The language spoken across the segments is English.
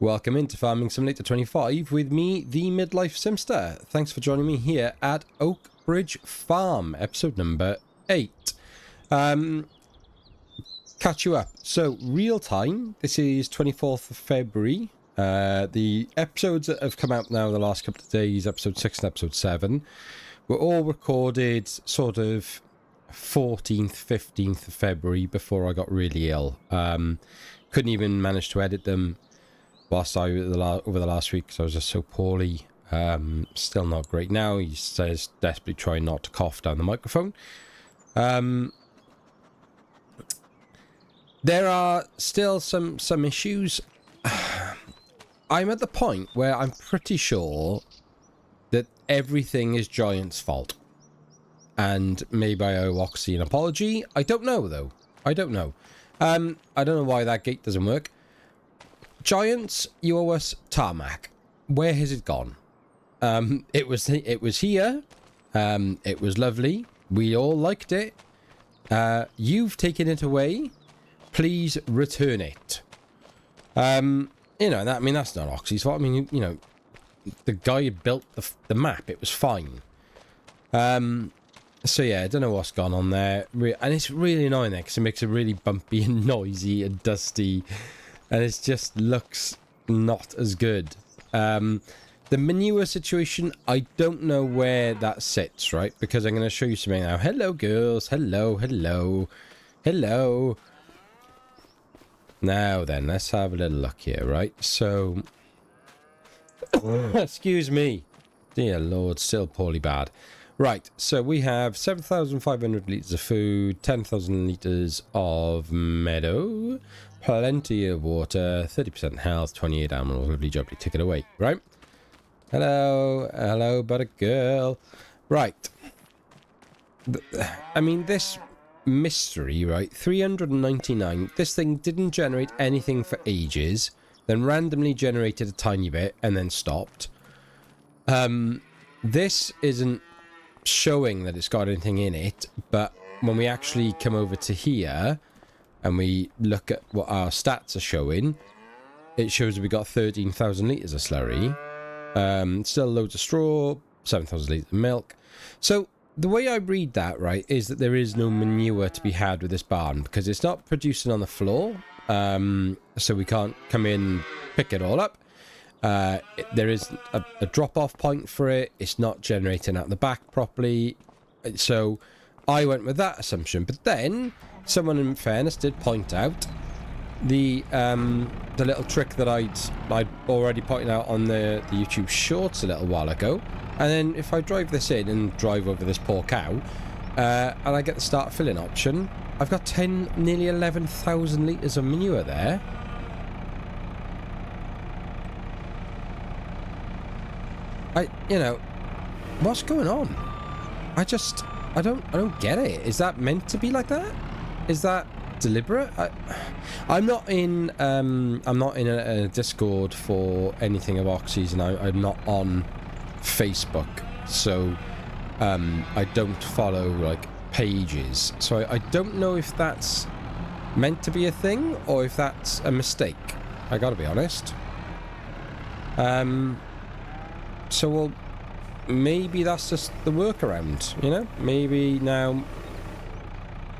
Welcome into Farming Simulator 25 with me, the Midlife Simster. Thanks for joining me here at Oak Bridge Farm, episode number 8. Catch you up. So, real time, this is 24th of February. The episodes that have come out now the last couple of days, episode 6 and episode 7, were all recorded sort of 14th, 15th of February before I got really ill. Couldn't even manage to edit them whilst over the last week because I was just so poorly. Still not great now. He says desperately trying not to cough down the microphone. There are still some issues. I'm at the point where I'm pretty sure that everything is Giant's fault. And maybe I owe Oxy an apology. I don't know, though. I don't know. I don't know why that gate doesn't work. Giants, you owe us tarmac. Where has it gone? It was here. It was lovely. We all liked it. You've taken it away. Please return it. You know, that's not Oxy's fault. I mean, you know, the guy who built the map. It was fine. So yeah, I don't know what's gone on there. And it's really annoying there because it makes it really bumpy and noisy and dusty. And it just looks not as good. The manure situation, I don't know where that sits, right? Because I'm going to show you something now. Hello, girls. Hello, hello. Hello. Now then, let's have a little look here, right? So, excuse me. Dear Lord, still poorly bad. Right, so we have 7,500 litres of food, 10,000 litres of meadow, plenty of water, 30% health, 28 animals. Lovely job to take it away, right? Hello, hello, butter girl. Right. I mean, this mystery, right? 399. This thing didn't generate anything for ages, then randomly generated a tiny bit and then stopped. This isn't showing that it's got anything in it, but when we actually come over to here and we look at what our stats are showing, it shows that we got 13,000 litres of slurry, still loads of straw, 7,000 litres of milk. So the way I read that, right, is that there is no manure to be had with this barn because it's not producing on the floor, so we can't come in, pick it all up. There is a drop-off point for it. It's not generating out the back properly. So I went with that assumption. But then someone in fairness did point out the little trick that I'd already pointed out on the YouTube shorts a little while ago. And then if I drive this in and drive over this poor cow, and I get the start filling option, I've got nearly 11,000 litres of manure there. You know, what's going on? I don't get it. Is that meant to be like that? Is that deliberate? I'm not in a Discord for anything of Oxy's, and I'm not on Facebook, so I don't follow like pages. So I don't know if that's meant to be a thing or if that's a mistake. I gotta be honest. So, well, maybe that's just the workaround, you know? Maybe now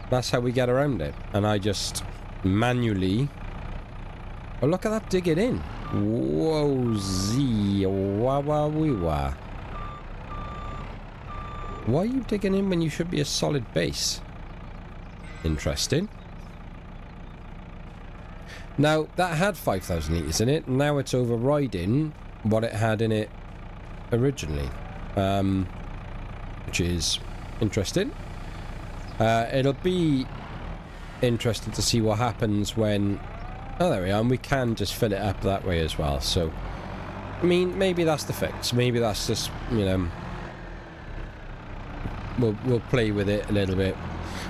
that's how we get around it. And I just manually... Oh, look at that digging in. Whoa, zee, wah, wah, wee, wah. Why are you digging in when you should be a solid base? Interesting. Now, that had 5,000 litres in it. Now it's overriding what it had in it originally, which is interesting. It'll be interesting to see what happens when... Oh, there we are, and we can just fill it up that way as well. So, I mean, maybe that's the fix. Maybe that's just, you know, we'll play with it a little bit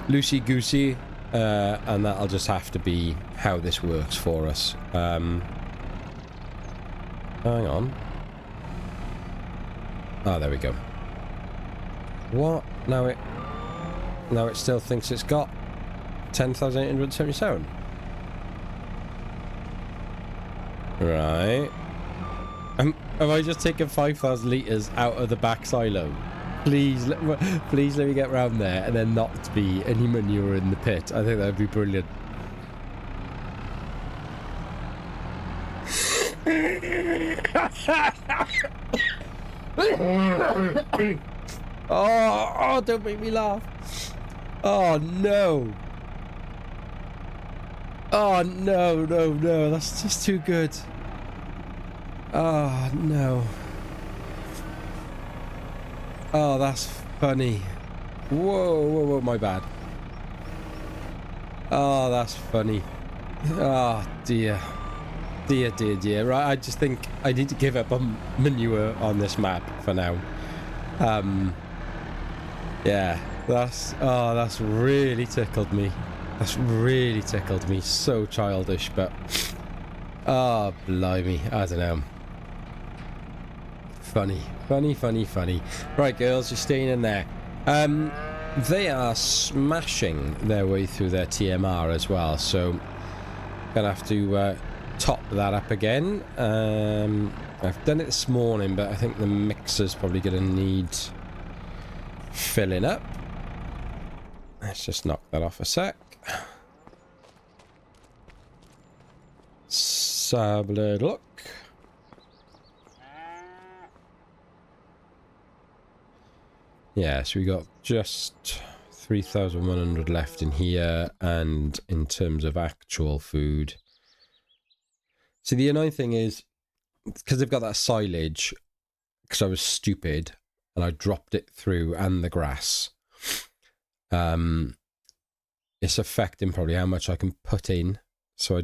loosey-goosey, and that'll just have to be how this works for us. Hang on. Oh, there we go. What? Now it still thinks it's got 10,877. Right. Have I just taken 5,000 litres out of the back silo? Please let me get round there and then not be any manure in the pit. I think that would be brilliant. Oh, don't make me laugh. Oh, no. Oh, no, that's just too good. Oh, no. Oh, that's funny. Whoa, my bad. Oh, that's funny. Oh, dear. Dear. Right, I just think I need to give up on manure on this map for now. Yeah, that's really tickled me. So childish, but oh, blimey, I don't know. Funny. Right, girls, you're staying in there. They are smashing their way through their TMR as well, so gonna have to top that up again. I've done it this morning, but I think the mixer's probably gonna need filling up. Let's just knock that off a sec. Let's have a little look. Yeah, so we got just 3,100 left in here, and in terms of actual food. So the annoying thing is, because they've got that silage, because I was stupid, and I dropped it through and the grass. It's affecting probably how much I can put in, so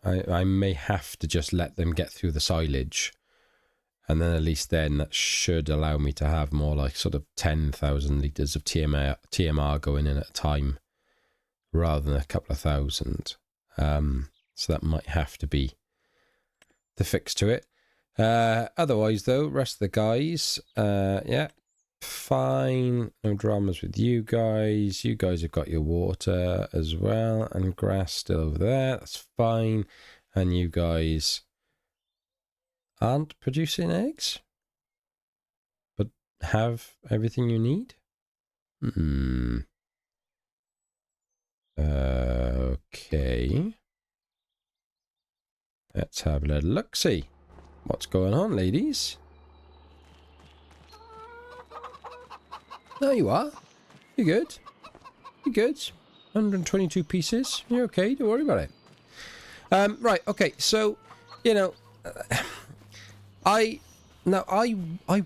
I may have to just let them get through the silage. And then at least then that should allow me to have more like sort of 10,000 litres of TMR going in at a time rather than a couple of thousand. So that might have to be the fix to it. Otherwise though, rest of the guys, yeah, fine. No dramas with you guys. You guys have got your water as well, and grass still over there. That's fine. And you guys aren't producing eggs, but have everything you need. Okay. Let's have a little look-see. What's going on, ladies? There you are. You're good. 122 pieces. You're okay. Don't worry about it. Right. Okay. So, you know, I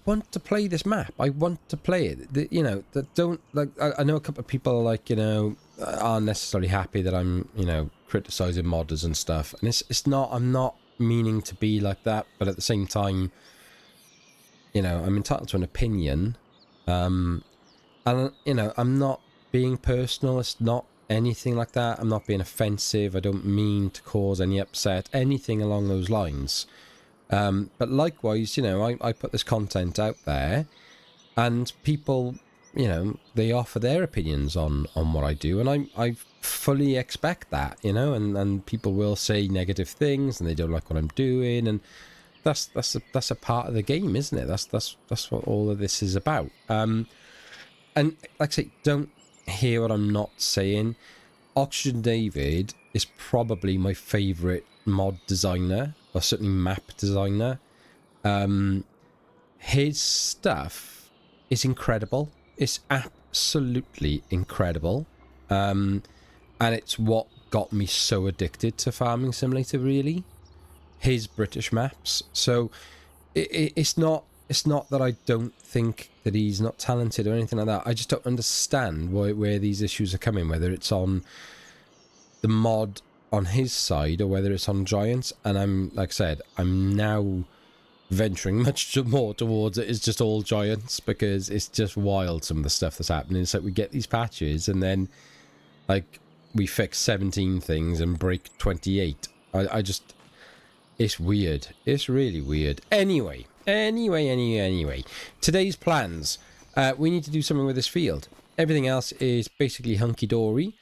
want to play this map. I want to play it. You know, that don't like. I know a couple of people are like, you know, aren't necessarily happy that I'm, you know, criticizing modders and stuff. And it's not. I'm not meaning to be like that. But at the same time, you know, I'm entitled to an opinion. And you know, I'm not being personal. It's not anything like that. I'm not being offensive. I don't mean to cause any upset. Anything along those lines. But likewise, you know, I put this content out there, and people, you know, they offer their opinions on what I do, and I fully expect that, you know, and people will say negative things, and they don't like what I'm doing, and that's a part of the game, isn't it? That's what all of this is about. And like I say, don't hear what I'm not saying. Oxygen David is probably my favourite mod designer, or certainly map designer. His stuff is incredible. It's absolutely incredible. And it's what got me so addicted to Farming Simulator, really. His British maps. So it's not that I don't think that he's not talented or anything like that. I just don't understand where these issues are coming, whether it's on the mod on his side or whether it's on Giants. And I'm, like I said, I'm now venturing much more towards it. It's just all Giants, because it's just wild, some of the stuff that's happening. It's like we get these patches and then like we fix 17 things and break 28. I just, it's weird. It's really weird. Anyway. Today's plans. We need to do something with this field. Everything else is basically hunky-dory.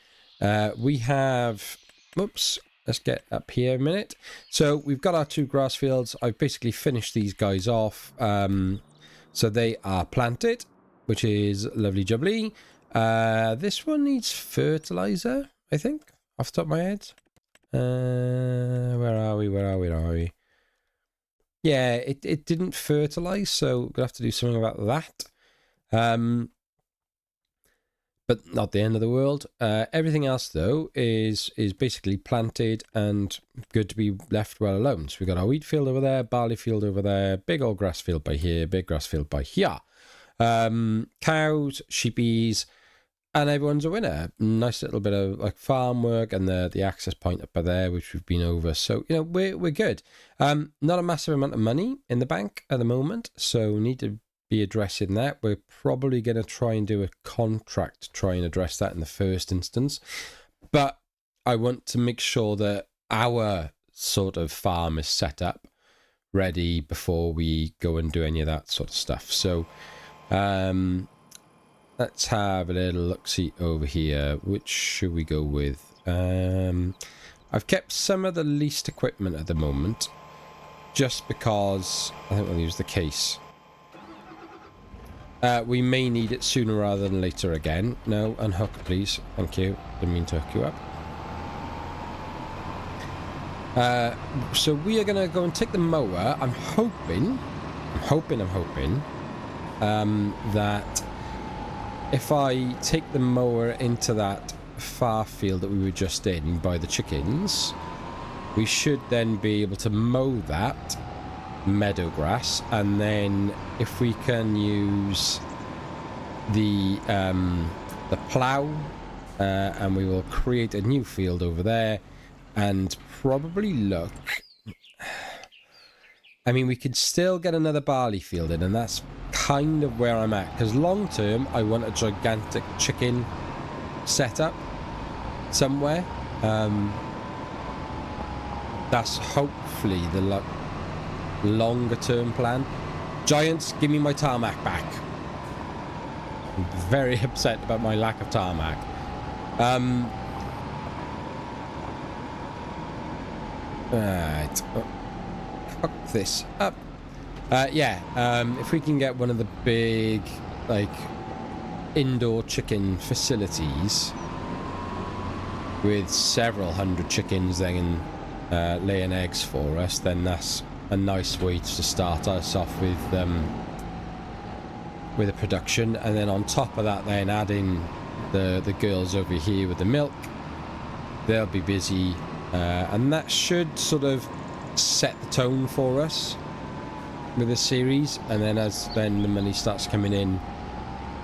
We have... Oops. let's get up here a minute. So we've got our 2 grass fields. I've basically finished these guys off. So they are planted, which is lovely jubbly. This one needs fertilizer, I think, off the top of my head. Where are we? Yeah, it didn't fertilize, so we're gonna have to do something about that. But not the end of the world. Everything else though is basically planted and good to be left well alone. So we've got our wheat field over there, barley field over there, big old grass field by here, big grass field by here. Cows, sheepies, and everyone's a winner. Nice little bit of like farm work and the access point up by there, which we've been over. So, you know, we're good. Not a massive amount of money in the bank at the moment, so we need to be addressing that. We're probably going to try and do a contract to try and address that in the first instance. But I want to make sure that our sort of farm is set up ready before we go and do any of that sort of stuff. So, let's have a little look-see over here. Which should we go with? I've kept some of the least equipment at the moment, just because I think we'll use the case. We may need it sooner rather than later again. No, unhook, please. Thank you. Didn't mean to hook you up. So we are going to go and take the mower. I'm hoping that if I take the mower into that far field that we were just in by the chickens, we should then be able to mow that meadow grass, and then if we can use the plough, and we will create a new field over there and probably look, I mean, we could still get another barley field in, and that's kind of where I'm at, because long term I want a gigantic chicken setup somewhere. That's hopefully the longer term plan. Giants, give me my tarmac back. I'm very upset about my lack of tarmac. Right. Fuck this up. If we can get one of the big, like, indoor chicken facilities with several hundred chickens then laying eggs for us, then that's a nice way to start us off with a production. And then on top of that, then adding the girls over here with the milk. They'll be busy, and that should sort of set the tone for us with this series. And then as then the money starts coming in,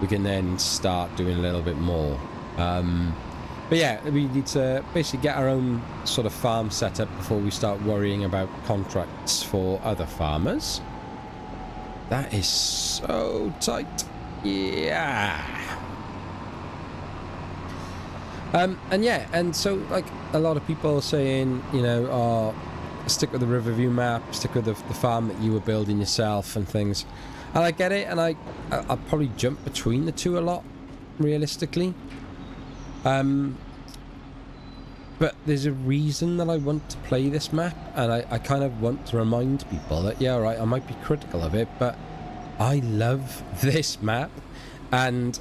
we can then start doing a little bit more. But yeah, we need to basically get our own sort of farm set up before we start worrying about contracts for other farmers. That is so tight. Yeah. And so, like, a lot of people are saying, you know, oh, stick with the Riverview map, stick with the farm that you were building yourself and things. And I get it, and I'll probably jump between the two a lot, realistically. But there's a reason that I want to play this map, and I kind of want to remind people that, yeah, right, I might be critical of it, but I love this map, and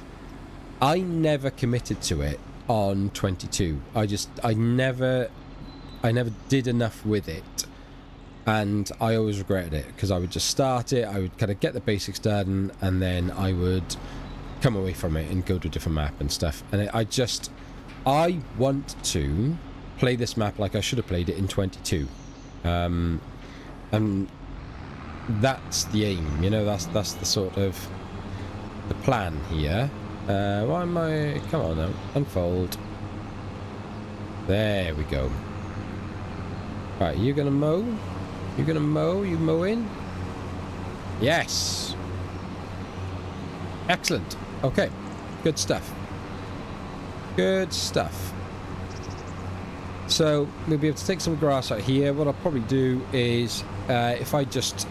I never committed to it on 22. I never did enough with it, and I always regretted it, because I would just start it, I would kind of get the basics done, and then I would come away from it and go to a different map and stuff. And I want to play this map like I should have played it in 22, and that's the aim, you know. That's the sort of the plan here. Why am I? Come on now, unfold. There we go. Right, you gonna mow? You gonna mow? You mowing? Yes. Excellent. Okay, good stuff. Good stuff. So we'll be able to take some grass out here. What I'll probably do is, I'll probably just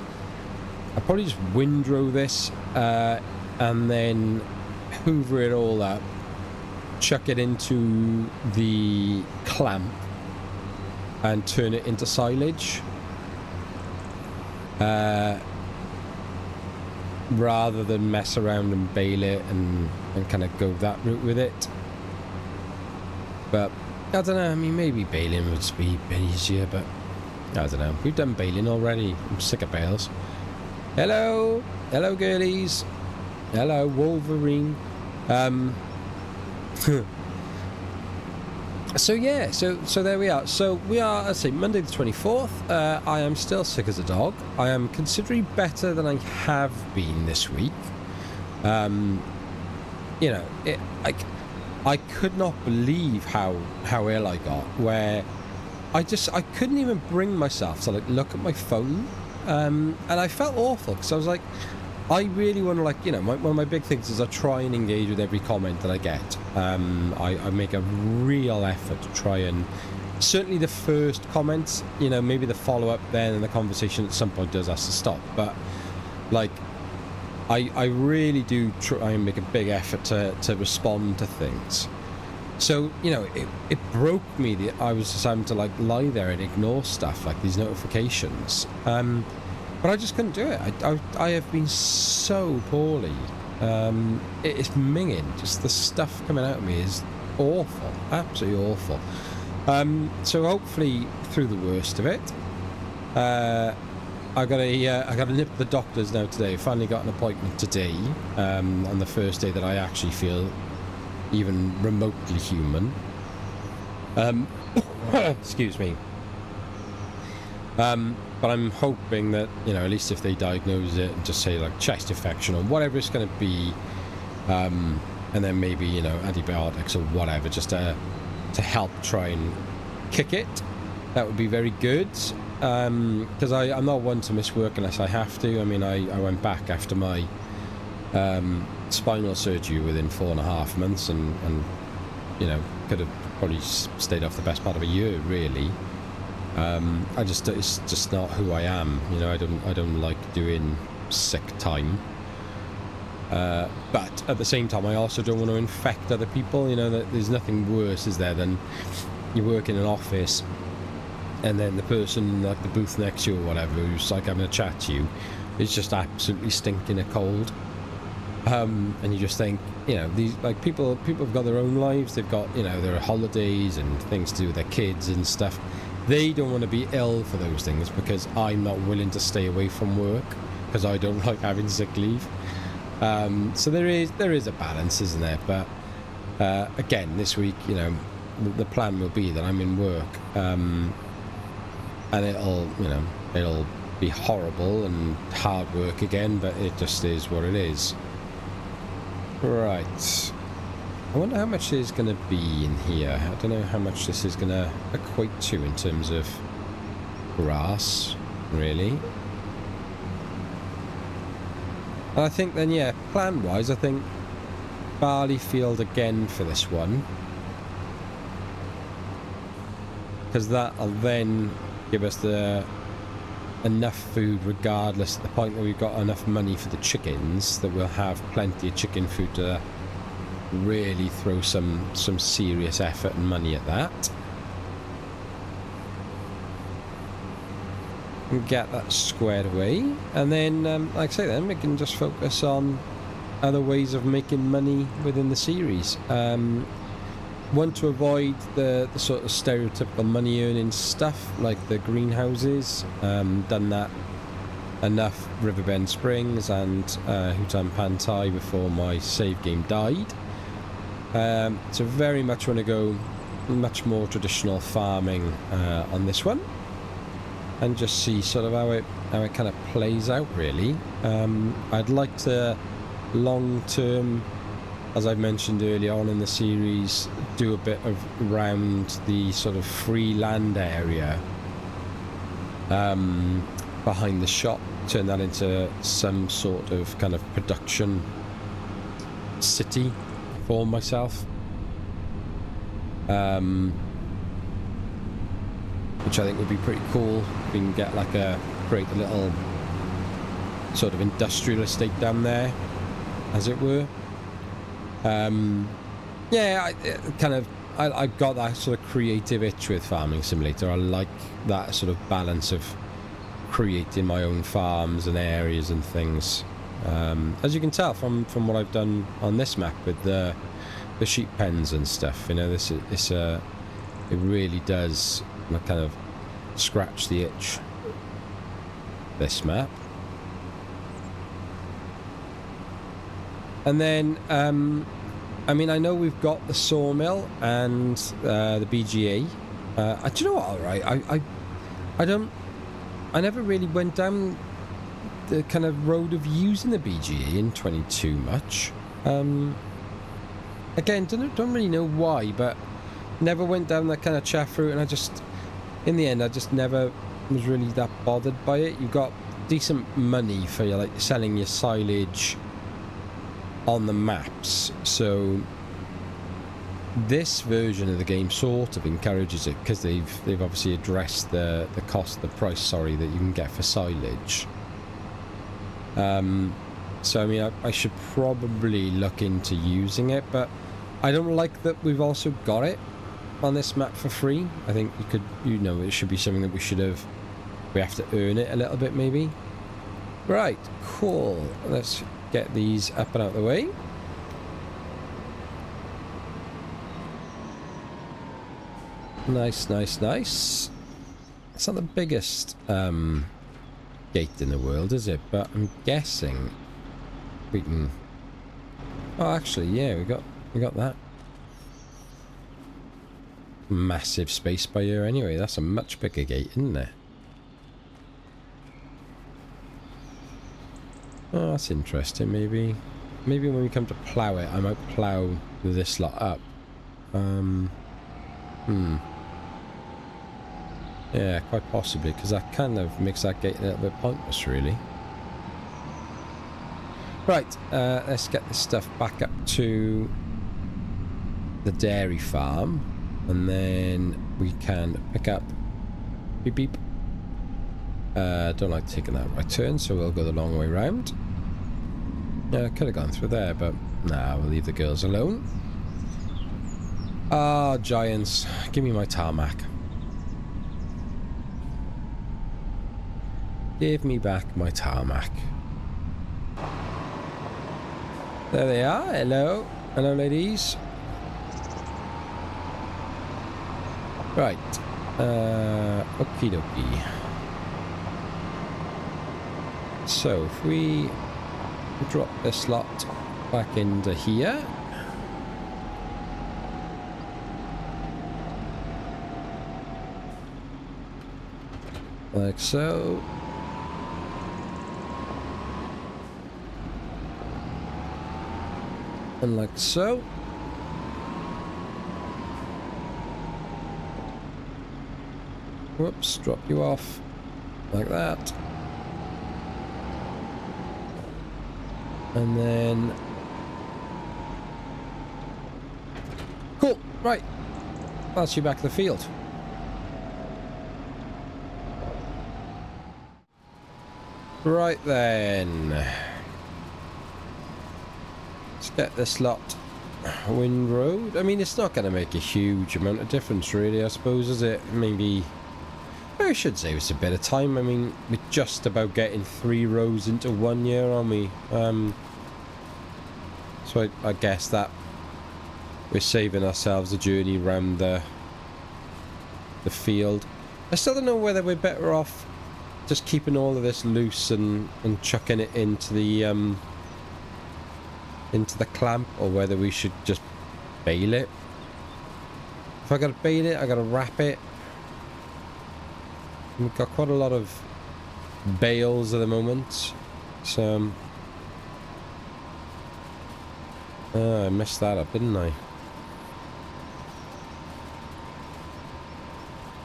windrow this, and then hoover it all up, chuck it into the clamp, and turn it into silage. Rather than mess around and bale it and kind of go that route with it. But I don't know, I mean, maybe baling would be a bit easier, but I don't know. We've done baling already. I'm sick of bales. Hello! Hello, girlies! Hello, Wolverine. So yeah, so there we are. So we are, let's say, Monday the 24th. I am still sick as a dog. I am considerably better than I have been this week. You know, I could not believe how ill I got, where I couldn't even bring myself to like look at my phone, and I felt awful because I was like, I really want to, like, you know, one of my big things is I try and engage with every comment that I get. I make a real effort to try and, certainly the first comments, you know, maybe the follow-up then and the conversation at some point does have to stop. But, like, I really do try and make a big effort to respond to things. So, you know, it broke me that I was just having to, like, lie there and ignore stuff, like these notifications. But I just couldn't do it. I have been so poorly. It's minging. Just the stuff coming out of me is awful. Absolutely awful. So hopefully through the worst of it. I got to nip the doctors now today. Finally got an appointment today. On the first day that I actually feel even remotely human. Excuse me. But I'm hoping that, you know, at least if they diagnose it and just say like chest infection or whatever it's going to be, and then maybe, you know, antibiotics or whatever, just to help try and kick it, that would be very good. Because I'm not one to miss work unless I have to. I mean, I went back after my spinal surgery within 4.5 months, and you know, could have probably stayed off the best part of a year, really. It's just not who I am, you know. I don't like doing sick time, but at the same time I also don't want to infect other people, you know. That there's nothing worse, is there, than you work in an office and then the person like the booth next to you or whatever, who's like having a chat to you, is just absolutely stinking a cold, and you just think, you know, these, like, people have got their own lives, they've got, you know, their holidays and things to do with their kids and stuff. They don't want to be ill for those things because I'm not willing to stay away from work because I don't like having sick leave. So there is a balance, isn't there? But again, this week, you know, the plan will be that I'm in work, and it'll be horrible and hard work again, but it just is what it is. Right. I wonder how much there's going to be in here. I don't know how much this is going to equate to in terms of grass, really. And I think then, yeah, plan-wise, I think barley field again for this one. Because that'll then give us enough food regardless, at the point that we've got enough money for the chickens, that we'll have plenty of chicken food to really throw some serious effort and money at that and get that squared away. And then like I say, then we can just focus on other ways of making money within the series. Want to avoid the sort of stereotypical money earning stuff like the greenhouses. Done that enough Riverbend Springs and Hutan Pantai before my save game died. So very much want to go much more traditional farming on this one, and just see sort of how it kind of plays out, really. I'd like to long term, as I've mentioned earlier on in the series, do a bit of around the sort of free land area behind the shop, turn that into some sort of kind of production city for myself, which I think would be pretty cool. We can get like create a little sort of industrial estate down there, as it were. Yeah, I got that sort of creative itch with Farming Simulator. I like that sort of balance of creating my own farms and areas and things. As you can tell from what I've done on this map with the sheep pens and stuff, you know, it really does kind of scratch the itch, this map. And then I mean, I know we've got the sawmill and the BGA. Do you know what? All right, I never really went down the kind of road of using the BGA in 22 much. Again, don't really know why, but never went down that kind of chaff route, and in the end, I just never was really that bothered by it. You got decent money for like selling your silage on the maps, so this version of the game sort of encourages it, because they've obviously addressed the price, sorry, that you can get for silage. So I mean, I should probably look into using it, but I don't like that we've also got it on this map for free. I think you could, you know, it should be something that we have to earn it a little bit maybe. Right, cool. Let's get these up and out of the way. Nice, nice, nice. It's not the biggest gate in the world, is it? But I'm guessing we can... Oh, actually, yeah, we got that. Massive space by here anyway. That's a much bigger gate, isn't it? Oh, that's interesting. Maybe when we come to plough it, I might plough this lot up. Yeah, quite possibly, because that kind of makes that gate a little bit pointless, really. Right, let's get this stuff back up to the dairy farm, and then we can pick up... Beep, beep. Don't like taking that right turn, so we'll go the long way round. I could have gone through there, but nah, we'll leave the girls alone. Ah, giants, give me my tarmac. Give me back my tarmac. There they are. Hello. Hello, ladies. Right. Okie dokie. So, if we drop this lot back into here. Like so. And like so. Whoops, drop you off. Like that. And then... Cool, right. That's you back to the field. Right then. Let's get this lot windrowed. I mean, it's not going to make a huge amount of difference, really, I suppose, is it? Maybe... I should save us a bit of time. I mean, we're just about getting 3 rows into 1 year, aren't we? So I guess that we're saving ourselves a journey around the field. I still don't know whether we're better off just keeping all of this loose and chucking it into the clamp, or whether we should just bale it. If I gotta bale it, I gotta wrap it. We've got quite a lot of bales at the moment, so I messed that up, didn't I?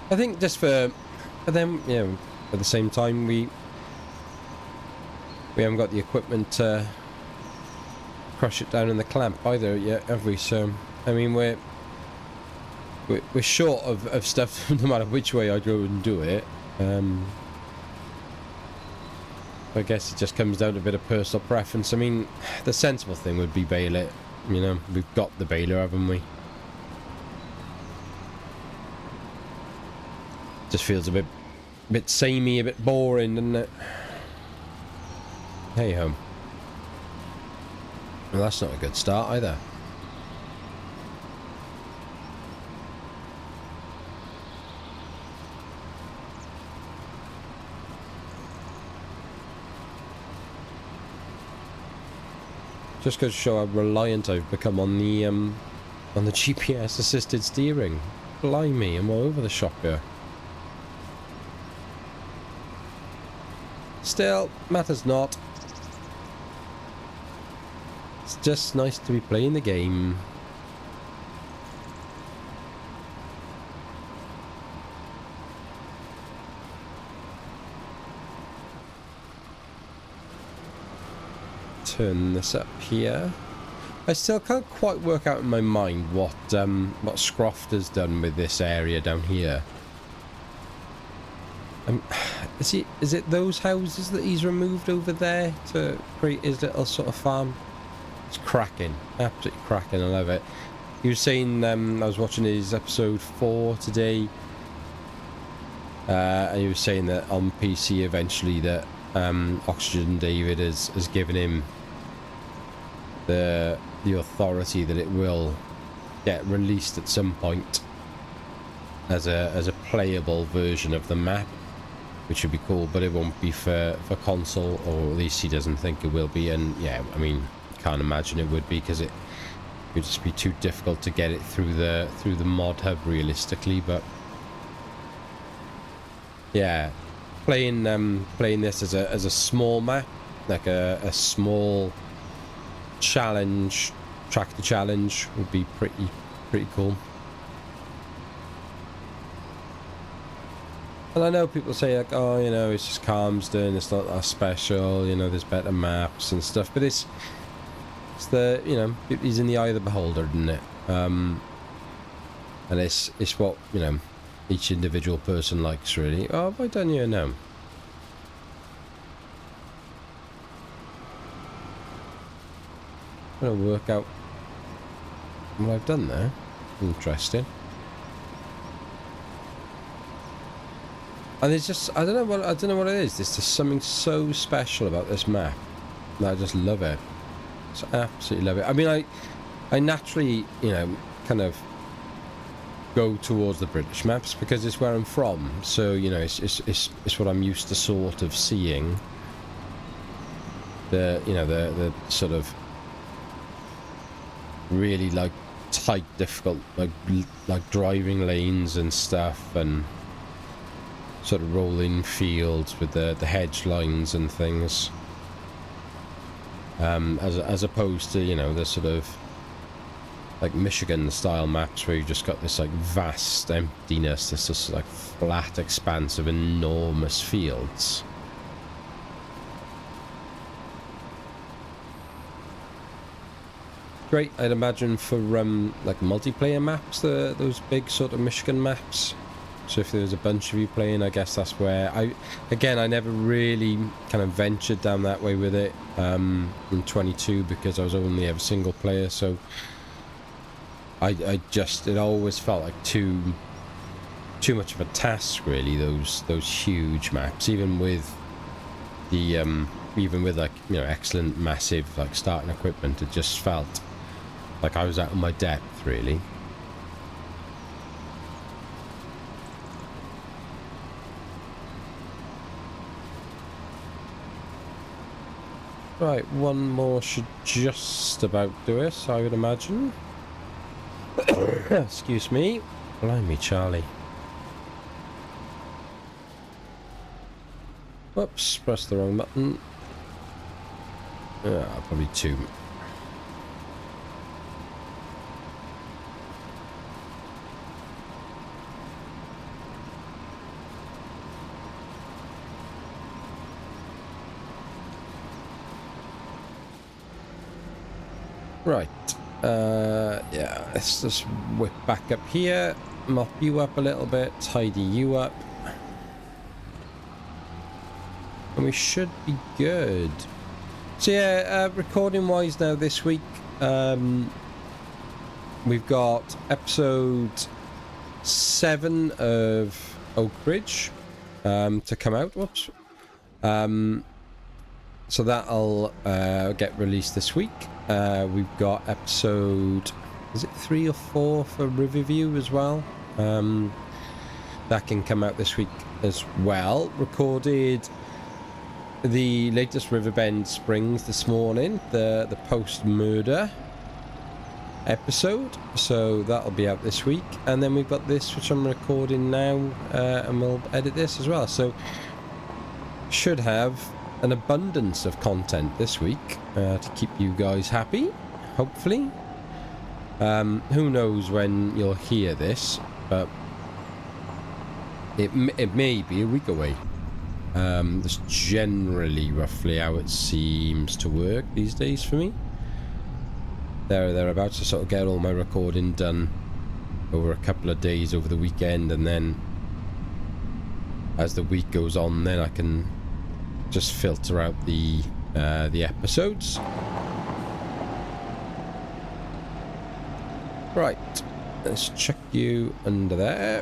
I think just but then, you know, at the same time we haven't got the equipment to crush it down in the clamp either yet, have we? So I mean, we're short of stuff no matter which way I go and do it. I guess it just comes down to a bit of personal preference. I mean, the sensible thing would be bale it. You know, we've got the baler, haven't we? Just feels a bit samey, a bit boring, doesn't it? Hey ho. Well, that's not a good start either. Just goes to show how reliant I've become on the GPS assisted steering. Blimey, I'm all over the shop here. Still, matters not. It's just nice to be playing the game. Turn this up here. I still can't quite work out in my mind what Scroft has done with this area down here. Is it those houses that he's removed over there to create his little sort of farm? It's cracking, absolutely cracking. I love it. He was saying, I was watching his episode 4 today, and he was saying that on PC eventually that Oxygen David has given him the authority that it will get released at some point as a playable version of the map, which would be cool, but it won't be for console, or at least he doesn't think it will be. And yeah, I mean, can't imagine it would be, because it would just be too difficult to get it through the mod hub realistically. But yeah, playing this as a small map, like a small challenge, tractor challenge, would be pretty cool. And I know people say like, oh, you know, it's just Calmsden, it's not that special, you know, there's better maps and stuff, but it's the, you know, it's in the eye of the beholder, isn't it? And it's what, you know, each individual person likes, really. Oh, have I done here now? I'm gonna work out what I've done there. Interesting. And it's just, I don't know what it is. There's just something so special about this map. And I just love it. Just absolutely love it. I mean, I naturally, you know, kind of go towards the British maps because it's where I'm from. So, you know, it's what I'm used to sort of seeing. The sort of really like tight, difficult, like driving lanes and stuff, and sort of rolling fields with the hedge lines and things, as opposed to, you know, the sort of like Michigan style maps where you just got this like vast emptiness, this just like flat expanse of enormous fields. Great, I'd imagine, for like multiplayer maps, those big sort of Michigan maps. So if there's a bunch of you playing, I guess that's where I never really kind of ventured down that way with it in 22 because I was only ever single player. So it always felt like too much of a task, really. Those huge maps, even with like, you know, excellent massive like starting equipment, it just felt like I was out of my depth, really. Right, one more should just about do it, I would imagine. Excuse me. Blimey, Charlie. Whoops, pressed the wrong button. Probably two. Right, yeah, let's just whip back up here, mop you up a little bit, tidy you up, and we should be good. So yeah, recording wise now this week, we've got episode 7 of Oak Ridge to come out. Whoops. So that'll get released this week. We've got episode, is it 3 or 4 for Riverview as well? That can come out this week as well. Recorded the latest Riverbend Springs this morning, the post-murder episode, so that'll be out this week. And then we've got this, which I'm recording now, and we'll edit this as well. So should have an abundance of content this week to keep you guys happy, hopefully. Who knows when you'll hear this, but it may be a week away. That's generally roughly how it seems to work these days for me. They're about to sort of get all my recording done over a couple of days over the weekend, and then as the week goes on, then I can just filter out the episodes. Right, let's chuck you under there.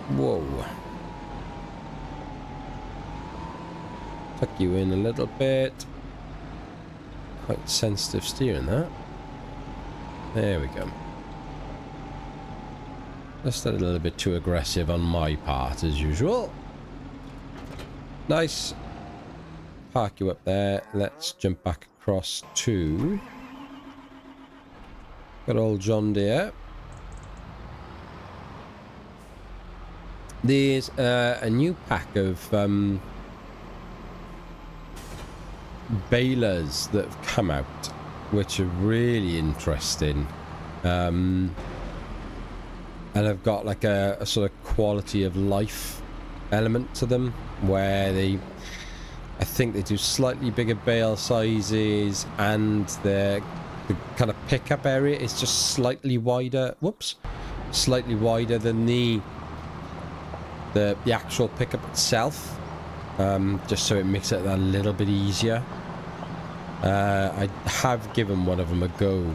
Whoa. Tuck you in a little bit. Quite sensitive steering, that. There we go. Just a little bit too aggressive on my part as usual. Nice. Park you up there. Let's jump back across to good old John Deere. There's a new pack of balers that have come out, which are really interesting, and have got like a sort of quality of life element to them, where I think they do slightly bigger bale sizes, and the kind of pickup area is just slightly wider. Whoops, slightly wider than the actual pickup itself, just so it makes it a little bit easier. I have given one of them a go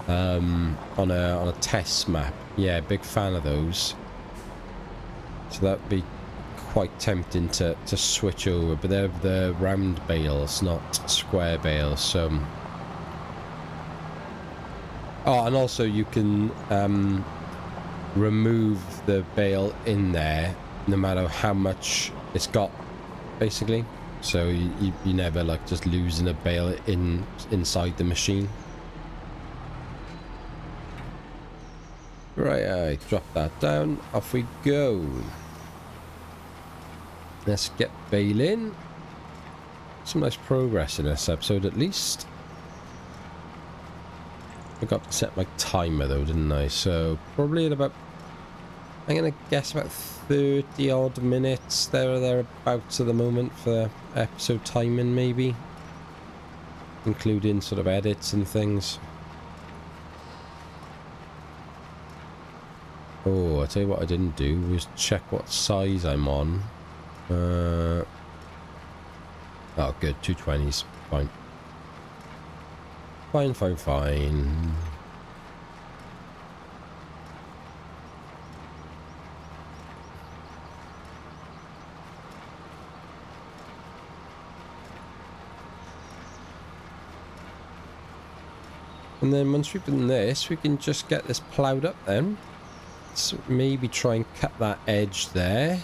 on a test map. Yeah, big fan of those. So that'd be quite tempting to switch over, but they're the round bales, not square bales. So, oh, and also you can remove the bale in there, no matter how much it's got, basically. So you never like just losing a bale inside the machine. Right, I drop that down. Off we go. Let's get bale in. Some nice progress in this episode, at least. I got to set my timer though, didn't I? So probably at about, I'm gonna guess about 30 odd minutes there or thereabouts at the moment for episode timing, maybe, including sort of edits and things. Oh, I tell you what I didn't do was check what size I'm on. Oh good, 220s, fine. Fine. And then once we've done this, we can just get this ploughed up then. So maybe try and cut that edge there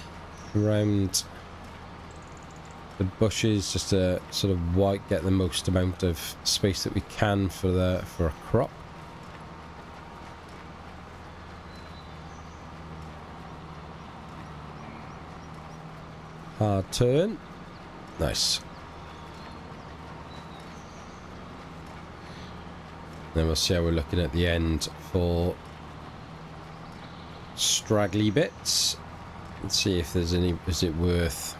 around the bushes, just to sort of get the most amount of space that we can for a crop. Hard turn. Nice. Then we'll see how we're looking at the end for straggly bits. Let's see if there's any, is it worth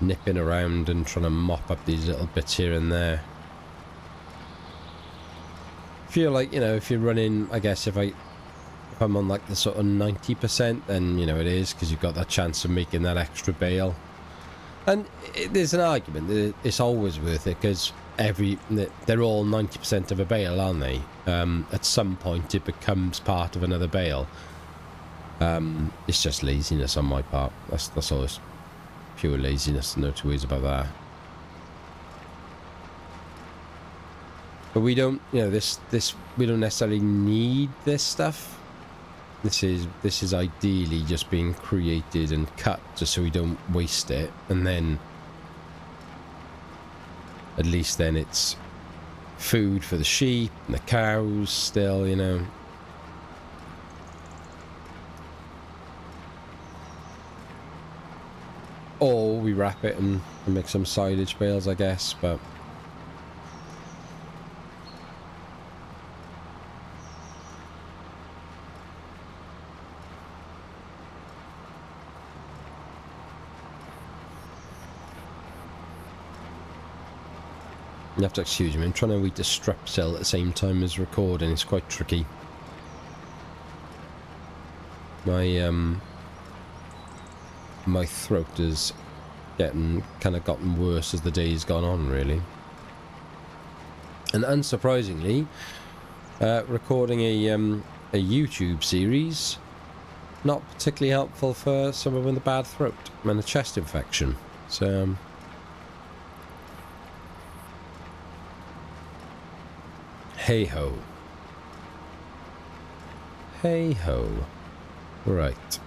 nipping around and trying to mop up these little bits here and there. Feel like, you know, if you're running, I guess if I'm on like the sort of 90%, then, you know, it is, because you've got that chance of making that extra bale. And there's an argument that it's always worth it, because they're all 90% of a bale, aren't they? At some point it becomes part of another bale. It's just laziness on my part. That's all. It's pure laziness. No two ways about that. But we don't, you know, this we don't necessarily need this stuff. This is ideally just being created and cut just so we don't waste it, and then at least then it's food for the sheep and the cows still, you know. Or we wrap it and make some silage bales, I guess, but you have to excuse me, I'm trying to eat a strep cell at the same time as recording. It's quite tricky. My throat is gotten worse as the day's gone on, really. And unsurprisingly, recording a YouTube series, not particularly helpful for someone with a bad throat and a chest infection. So hey ho. Hey ho. Right.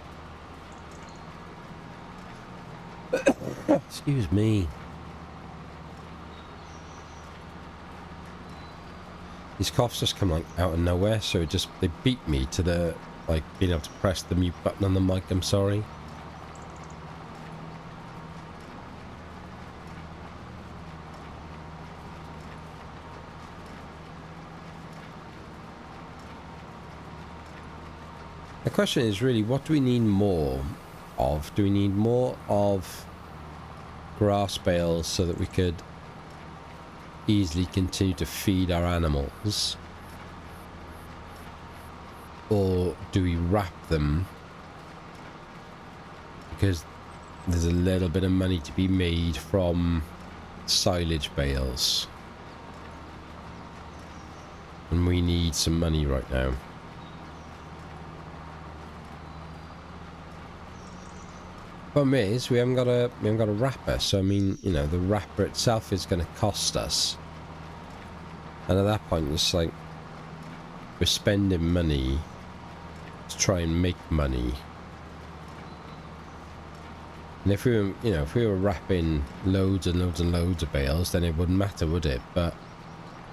Excuse me. These coughs just come like out of nowhere, so they beat me to the like being able to press the mute button on the mic. I'm sorry. The question is really, what do we need more of? Do we need more of grass bales so that we could easily continue to feed our animals? Or do we wrap them because there's a little bit of money to be made from silage bales? And we need some money right now. Problem is, we haven't got a wrapper, so I mean, you know, the wrapper itself is going to cost us. And at that point, it's like we're spending money to try and make money. And if we were, you know, if we were wrapping loads and loads and loads of bales, then it wouldn't matter, would it? But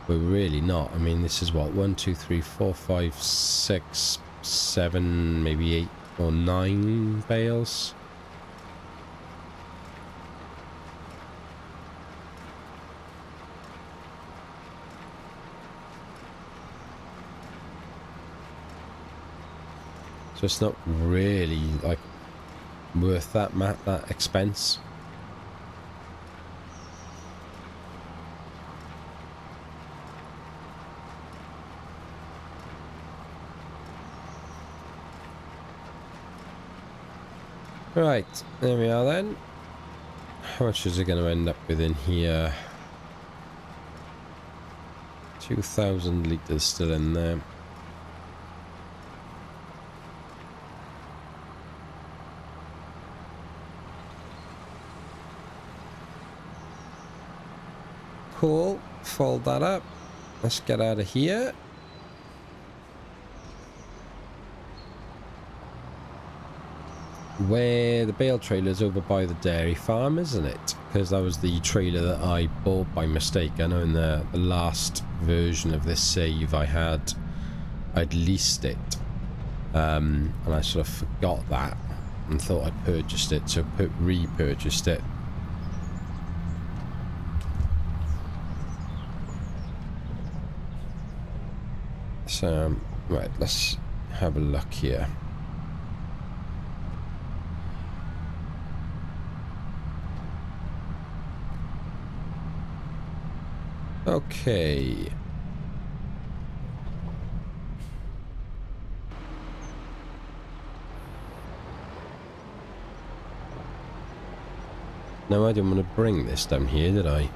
we're really not. I mean, this is what, 1, 2, 3, 4, 5, 6, 7, maybe 8 or 9 bales. So it's not really like worth that expense. Right, there we are then. How much is it going to end up with in here? 2,000 litres still in there. Cool, fold that up. Let's get out of here. Where the bale trailer's over by the dairy farm, isn't it? Because that was the trailer that I bought by mistake. I know in the last version of this save I'd leased it. And I sort of forgot that and thought I'd purchased it, so repurchased it. So, right, let's have a look here. Okay. No, I didn't want to bring this down here, did I?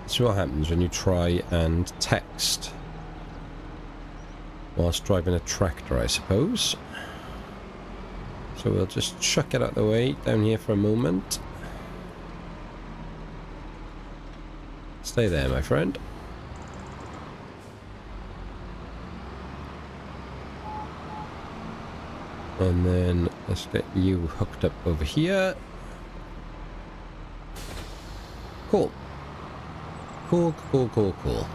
This is what happens when you try and text whilst driving a tractor, I suppose. So we'll just chuck it out the way down here for a moment. Stay there, my friend. And then let's get you hooked up over here. Cool. Cool, cool, cool, cool.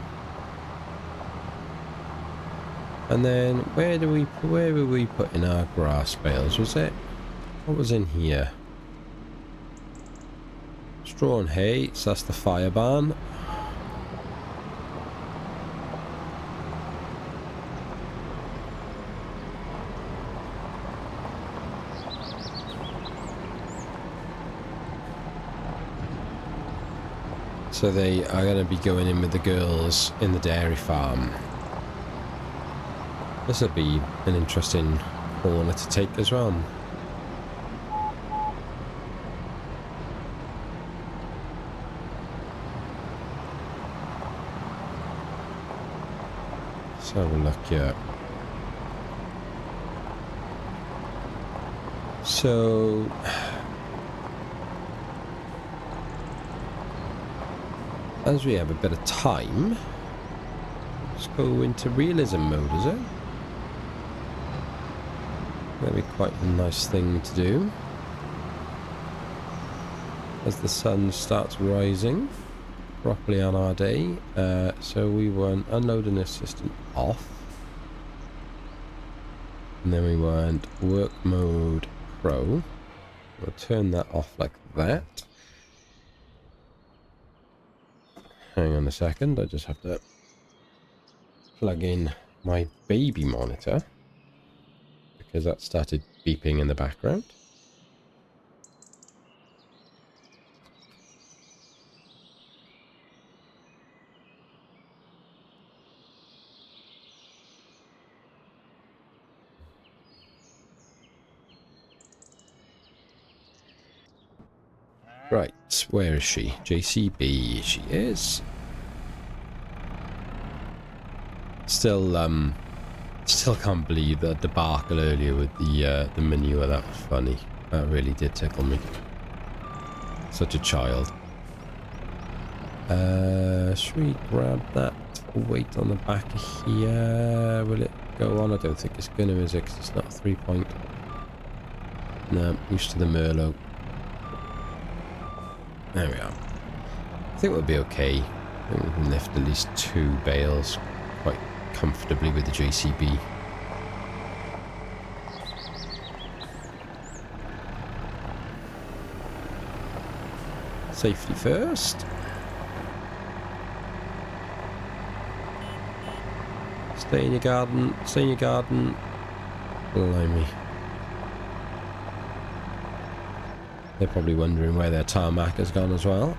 And then where were we putting our grass bales? Was it? What was in here? Straw and hay, so that's the fire barn. So they are going to be going in with the girls in the dairy farm. This will be an interesting corner to take as well. Let's have a look here. So as we have a bit of time, let's go into realism mode, is it? That'd be quite a nice thing to do. As the sun starts rising properly on our day. So we want unloading assistant off. And then we want work mode pro. We'll turn that off like that. Hang on a second, I just have to plug in my baby monitor because that started beeping in the background. Right, where is she? JCB, she is. Still can't believe that debacle earlier with the manure. That was funny. That really did tickle me. Such a child. Should we grab that weight on the back of here? Will it go on? I don't think it's gonna, is it? 'Cause it's not a 3-point. No, used to the Merlot. There we are. I think we'll be okay. I think we can lift at least 2 bales quite comfortably with the JCB. Safety first. Stay in your garden. Stay in your garden. Blimey. They're probably wondering where their tarmac has gone as well.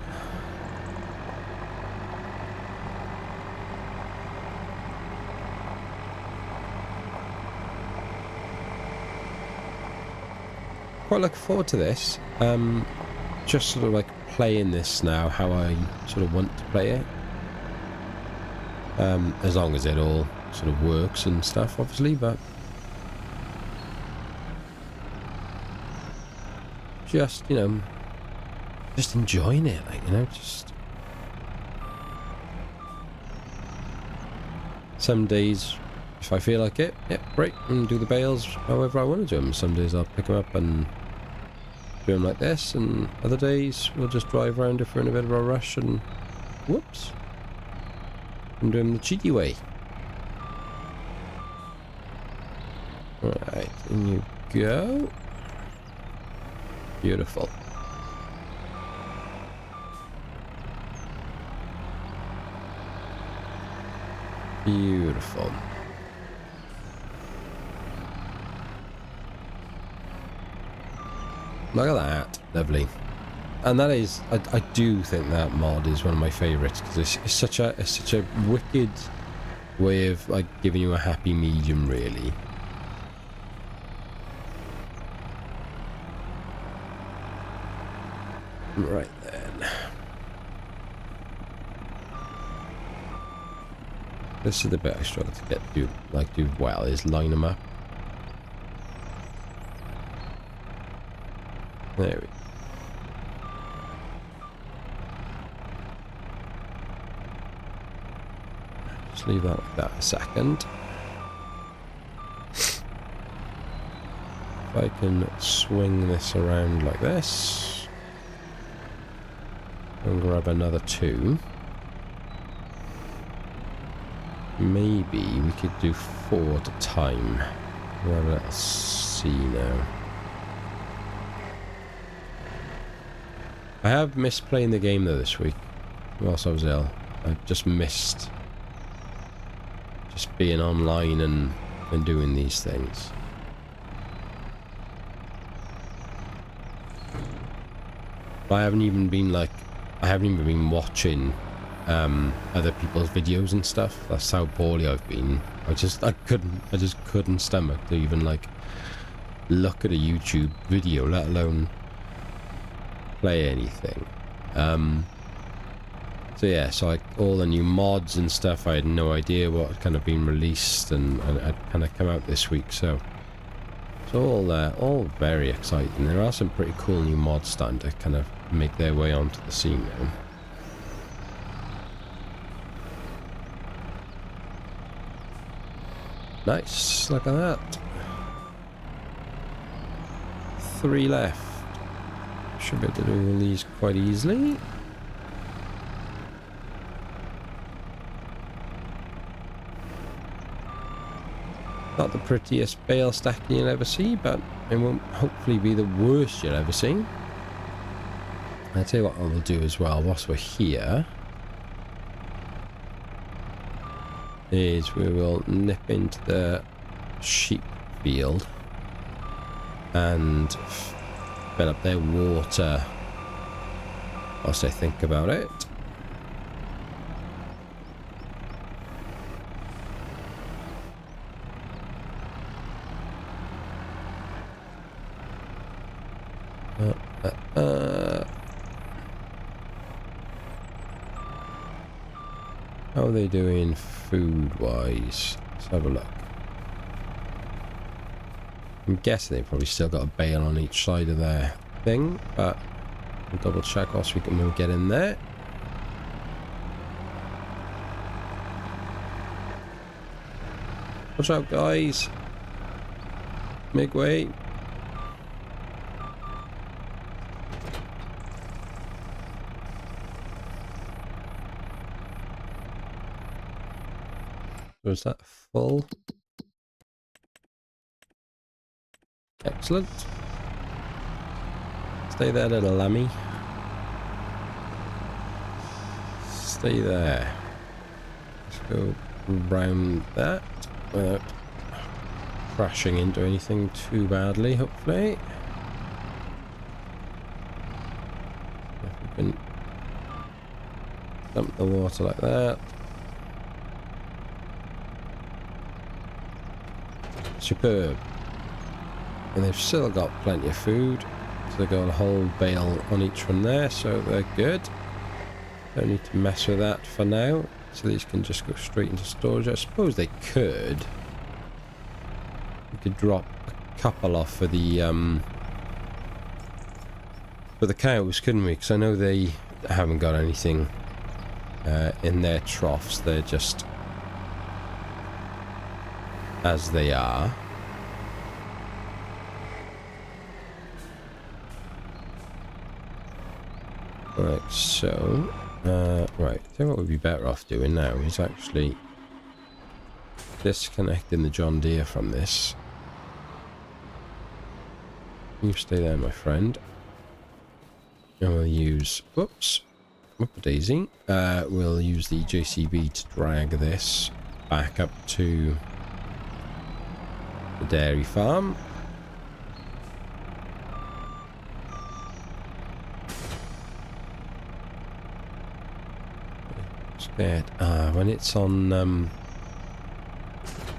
Quite looking forward to this. Just sort of like playing this now how I sort of want to play it. As long as it all sort of works and stuff, obviously, but just, you know, just enjoying it, like, you know, just some days if I feel like it, yep, great, and do the bales however I want to do them. Some days I'll pick them up and do them like this, and other days we'll just drive around if we're in a bit of a rush and whoops, and do them the cheeky way. Right, in you go. Beautiful. Beautiful. Look at that. Lovely. And that is, I do think that mod is one of my favourites because it's such a wicked way of like giving you a happy medium, really. Right then. This is the bit I struggle to do well, is line them up. There we go. Just leave that like that a second. If I can swing this around like this and grab another 2, maybe we could do 4 at a time. We'll have a little see now. I have missed playing the game though this week whilst I was ill. I just missed just being online and doing these things. But I haven't even been watching other people's videos and stuff. That's how poorly I've been. I just couldn't stomach to even like look at a YouTube video, let alone play anything. So yeah, so like all the new mods and stuff, I had no idea what had kind of been released and had kind of come out this week. So it's all very exciting. There are some pretty cool new mods starting to kind of make their way onto the scene now. Nice, look at that. 3 left. Should be able to do all these quite easily. Not the prettiest bale stacking you'll ever see, but it won't hopefully be the worst you'll ever see. I'll tell you what I will do as well whilst we're here is we will nip into the sheep field and fill up their water whilst I think about it. How are they doing food-wise? Let's have a look. I'm guessing they've probably still got a bale on each side of their thing, but we'll double check whilst we can get in there. Watch out, guys. Make way. Was that full? Excellent. Stay there, little lammy. Stay there. Let's go round that without crashing into anything too badly, hopefully. If we can dump the water like that. Superb. And they've still got plenty of food, so they've got a whole bale on each one there, so they're good. Don't need to mess with that for now, so these can just go straight into storage. I suppose they could. We could drop a couple off for the cows, couldn't we? Because I know they haven't got anything in their troughs. They're just as they are. Right, so right, I think what we'd be better off doing now is actually disconnecting the John Deere from this. You stay there, my friend. And we'll use, whoops, whoop-a-daisy. We'll use the JCB to drag this back up to the dairy farm. Scared. When it's on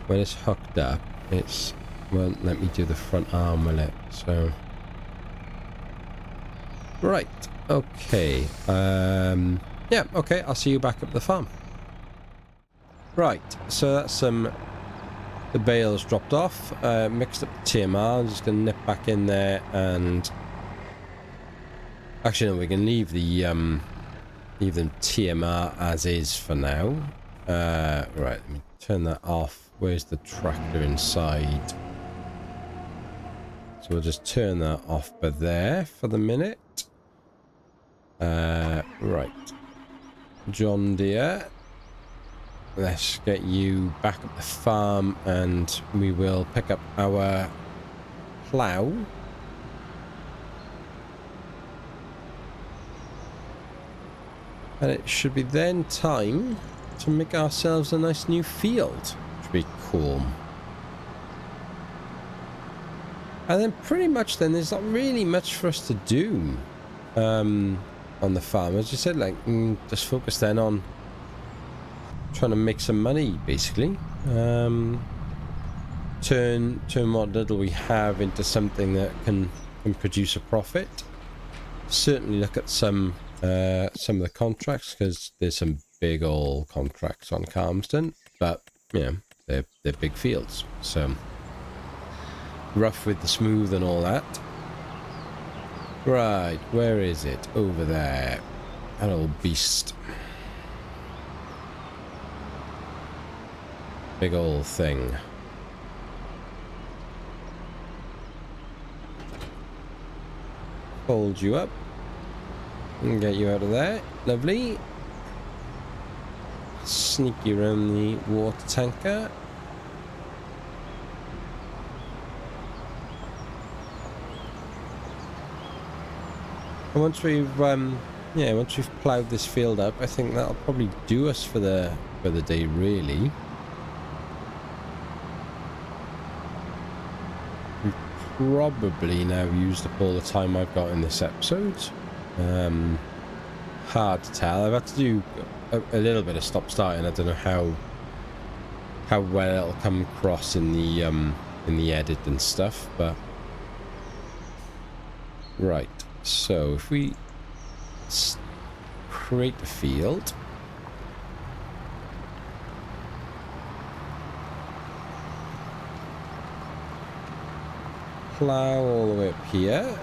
when it's hooked up, it's won't let me do the front arm with it, so right, okay. Yeah, okay, I'll see you back up at the farm. Right, so that's the bales dropped off, mixed up the TMR. I'm just going to nip back in there and Actually, no, we can leave the leave them TMR as is for now. Right, let me turn that off. Where's the tractor inside? So we'll just turn that off by there for the minute. Right. John Deere. Let's get you back at the farm and we will pick up our plough. And it should be then time to make ourselves a nice new field. Should be cool. And then pretty much then there's not really much for us to do on the farm. As you said, like just focus then on trying to make some money basically. Turn what little we have into something that can produce a profit. Certainly look at some of the contracts, because there's some big old contracts on Calmston, but yeah, they're big fields, so rough with the smooth and all that. Right, where is it? Over there. That old beast. Big old thing. Fold you up and get you out of there. Lovely. Sneak you around the water tanker. And once we've once we've ploughed this field up, I think that'll probably do us for the day, really. We've probably now used up all the time I've got in this episode. Hard to tell. I've had to do a little bit of stop starting. I don't know how well it'll come across in the edit and stuff, but right. So if we create the field, plow all the way up here.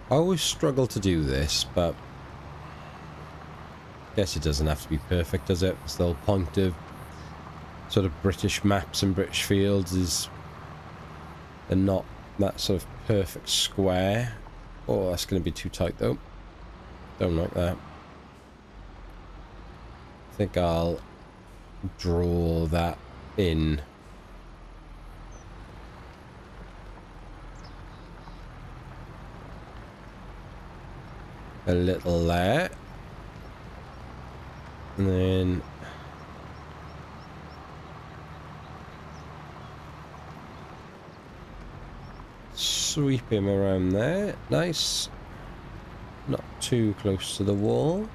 I always struggle to do this, but I guess it doesn't have to be perfect, does it? It's the whole point of sort of British maps and British fields is they're not that sort of perfect square. Oh, that's going to be too tight though. Don't like that. I think I'll draw that in. A little there. And then sweep him around there. Nice. Not too close to the wall.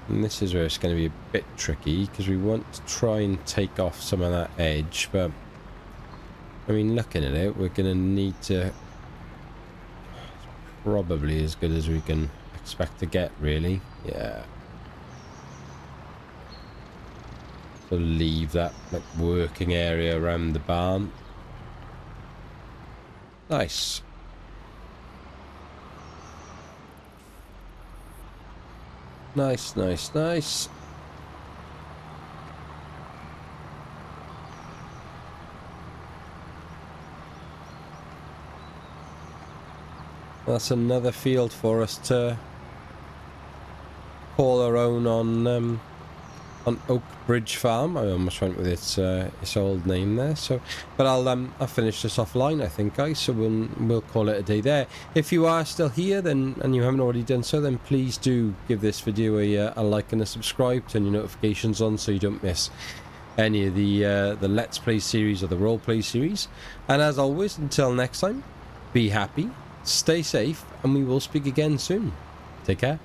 And this is where it's going to be a bit tricky, because we want to try and take off some of that edge, but I mean, looking at it, we're going to need to probably as good as we can expect to get, really. Yeah. So leave that like working area around the barn. Nice. Nice, nice, nice. That's another field for us to call our own on Oak Bridge Farm. I almost went with its old name there. So, but I'll finish this offline, I think, guys. So we'll call it a day there. If you are still here, then and you haven't already done so, then please do give this video a like and a subscribe. Turn your notifications on so you don't miss any of the Let's Play series or the Roleplay series. And as always, until next time, be happy. Stay safe, and we will speak again soon. Take care.